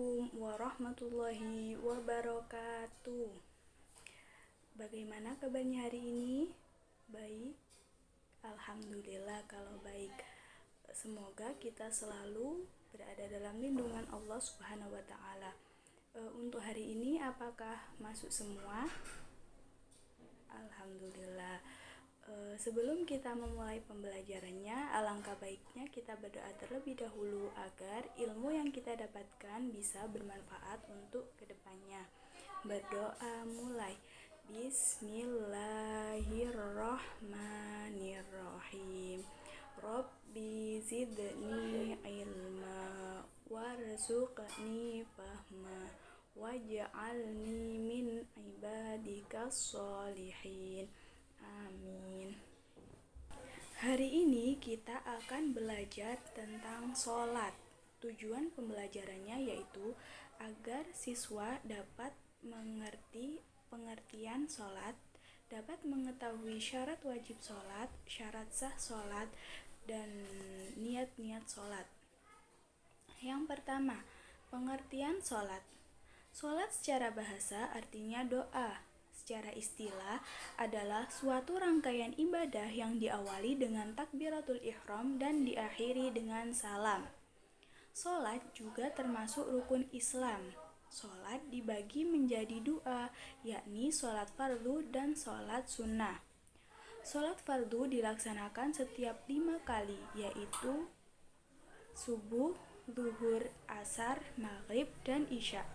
Assalamualaikum warahmatullahi wabarakatuh. Bagaimana kabarnya hari ini? Baik? Alhamdulillah kalau baik. Semoga kita selalu berada dalam lindungan Allah Subhanahu wa taala. Untuk hari ini apakah masuk semua? Alhamdulillah. Sebelum kita memulai pembelajarannya, alangkah baiknya kita berdoa terlebih dahulu agar ilmu yang kita dapatkan bisa bermanfaat untuk kedepannya. Berdoa mulai. Bismillahirrahmanirrahim. Rabbi zidni ilma warzuqni fahma waj'alni min ibadikas sholihin. Amin. Hari ini kita akan belajar tentang sholat. Tujuan pembelajarannya yaitu agar siswa dapat mengerti pengertian sholat, dapat mengetahui syarat wajib sholat, syarat sah sholat, dan niat-niat sholat. Yang pertama, pengertian sholat. Sholat secara bahasa artinya doa. Secara istilah adalah suatu rangkaian ibadah yang diawali dengan takbiratul ihram dan diakhiri dengan salam. Sholat juga termasuk rukun Islam. Sholat dibagi menjadi dua, yakni sholat fardu dan sholat sunnah. Sholat fardu dilaksanakan setiap 5 kali, yaitu subuh, zuhur, asar, maghrib, dan isya.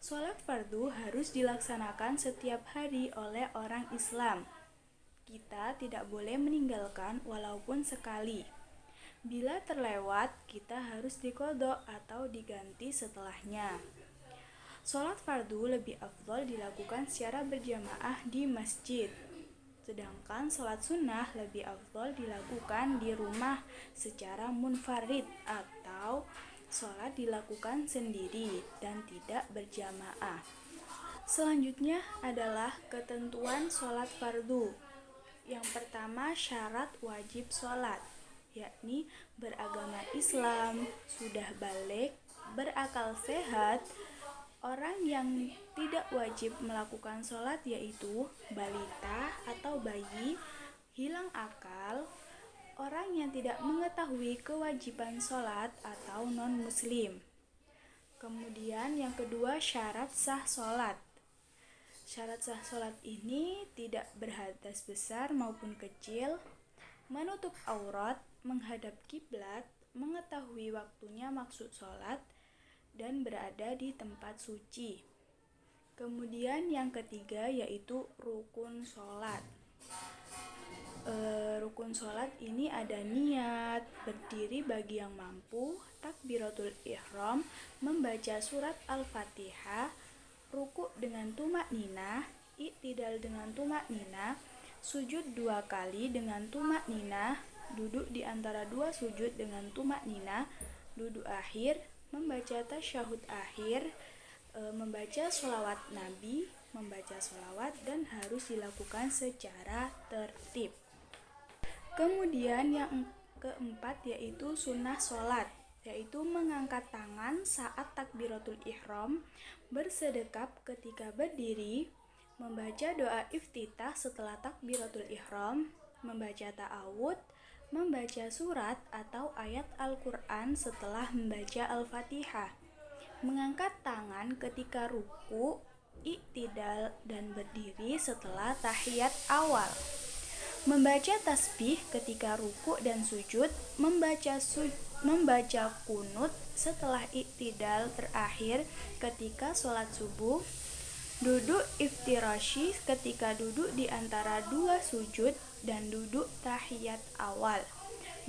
Sholat fardu harus dilaksanakan setiap hari oleh orang Islam. Kita tidak boleh meninggalkan walaupun sekali. Bila terlewat, kita harus diqodho atau diganti setelahnya. Sholat fardu lebih afdol dilakukan secara berjamaah di masjid. Sedangkan sholat sunnah lebih afdol dilakukan di rumah secara munfarid atau sholat dilakukan sendiri dan tidak berjamaah. Selanjutnya adalah ketentuan sholat fardu. Yang pertama, syarat wajib sholat, yakni beragama Islam, sudah baligh, berakal sehat. Orang yang tidak wajib melakukan sholat yaitu balita atau bayi, hilang akal, orang yang tidak mengetahui kewajiban sholat atau non-muslim. Kemudian yang kedua, syarat sah sholat. Syarat sah sholat ini tidak berhadas besar maupun kecil, menutup aurat, menghadap kiblat, mengetahui waktunya maksud sholat, dan berada di tempat suci. Kemudian yang ketiga yaitu rukun sholat. Rukun sholat ini ada niat, berdiri bagi yang mampu, takbiratul ihram, membaca surat al-fatihah, ruku dengan tumakninah, i'tidal dengan tumakninah, sujud 2 kali dengan tumakninah, duduk di antara 2 sujud dengan tumakninah, duduk akhir, membaca tasyahud akhir, membaca sholawat nabi, membaca sholawat, dan harus dilakukan secara tertib. Kemudian yang keempat yaitu sunnah sholat, yaitu mengangkat tangan saat takbiratul ihram, bersedekap ketika berdiri, membaca doa iftitah setelah takbiratul ihram, membaca ta'awud, membaca surat atau ayat Al-Quran setelah membaca Al-Fatihah, mengangkat tangan ketika ruku, i'tidal, dan berdiri setelah tahiyat awal, membaca tasbih ketika ruku dan sujud, membaca kunut setelah i'tidal terakhir ketika sholat subuh, duduk iftirashi ketika duduk di antara 2 sujud dan duduk tahiyat awal,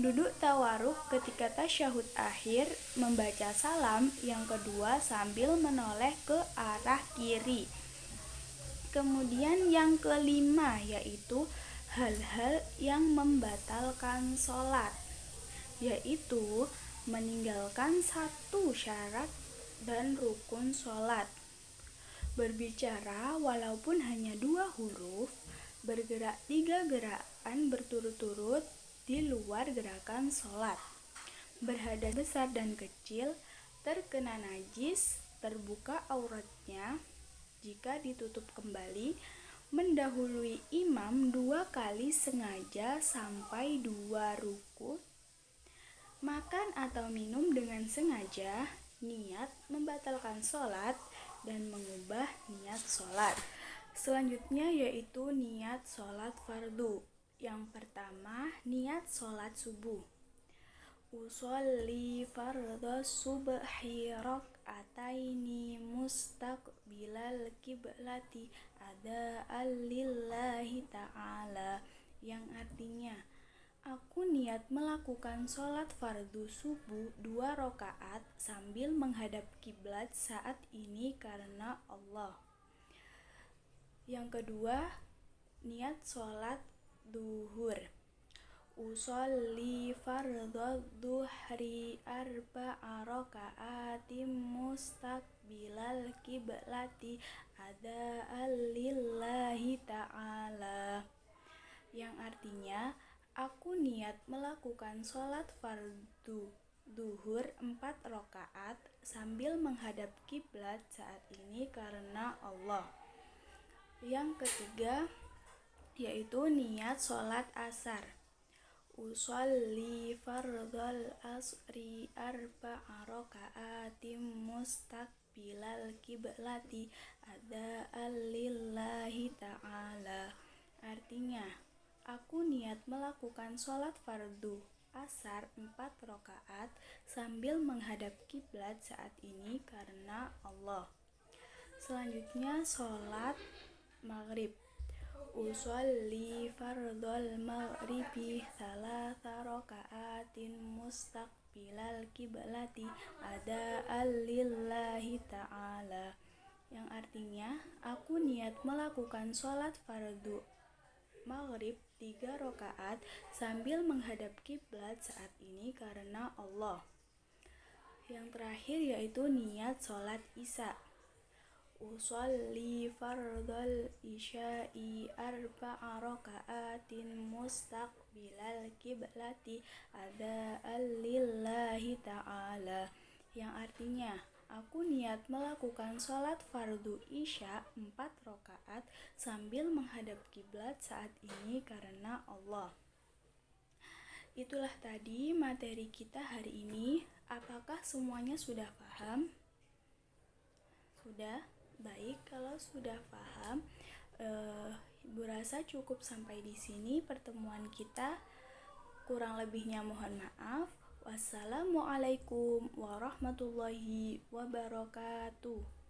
duduk tawaruk ketika tasyahud akhir, membaca salam yang kedua sambil menoleh ke arah kiri. Kemudian yang kelima yaitu hal-hal yang membatalkan sholat, yaitu meninggalkan 1 syarat dan rukun sholat, berbicara walaupun hanya 2 huruf, bergerak 3 gerakan berturut-turut di luar gerakan sholat, berhadas besar dan kecil, terkena najis, terbuka auratnya jika ditutup kembali, mendahului imam 2 kali sengaja sampai 2 rukuk, makan atau minum dengan sengaja, niat membatalkan sholat, dan mengubah niat sholat. Selanjutnya yaitu niat sholat fardu. Yang pertama, niat sholat subuh. Usolli fardhu subhi rak'ataini mustaqbilal kiblati ada'an lillahi ta'ala, yang artinya aku niat melakukan sholat fardu subuh 2 rakaat sambil menghadap kiblat saat ini karena Allah. Yang kedua, niat sholat duhur. Usolli fardhu duhri arba'a raka'atim mustaqbilal kiblati ada'an lillahi ta'ala, yang artinya aku niat melakukan sholat fardu duhur 4 rakaat sambil menghadap kiblat saat ini karena Allah. Yang ketiga yaitu niat sholat asar. Usolli fardhal asri arba'a raka'atim mustaqbilal kiblati ada'an lillahi ta'ala, artinya aku niat melakukan sholat fardu asar 4 rakaat sambil menghadap kiblat saat ini karena Allah. Selanjutnya sholat maghrib. Usolli fardhal maghribi thalatha raka'atin mustaqbilal kiblati ada'an lillahi ta'ala, yang artinya aku niat melakukan sholat fardu maghrib 3 rakaat sambil menghadap kiblat saat ini karena Allah. Yang terakhir yaitu niat sholat isya. Usolli fardhal isya'i arba'a raka'atin mustaqbilal kiblati ada'an lillahi ta'ala, yang artinya aku niat melakukan sholat fardu isya 4 rakaat sambil menghadap kiblat saat ini karena Allah. Itulah tadi materi kita hari ini. Apakah semuanya sudah paham? Sudah? Baik, kalau sudah paham, Ibu rasa cukup sampai di sini pertemuan kita. Kurang lebihnya mohon maaf. Wassalamualaikum warahmatullahi wabarakatuh.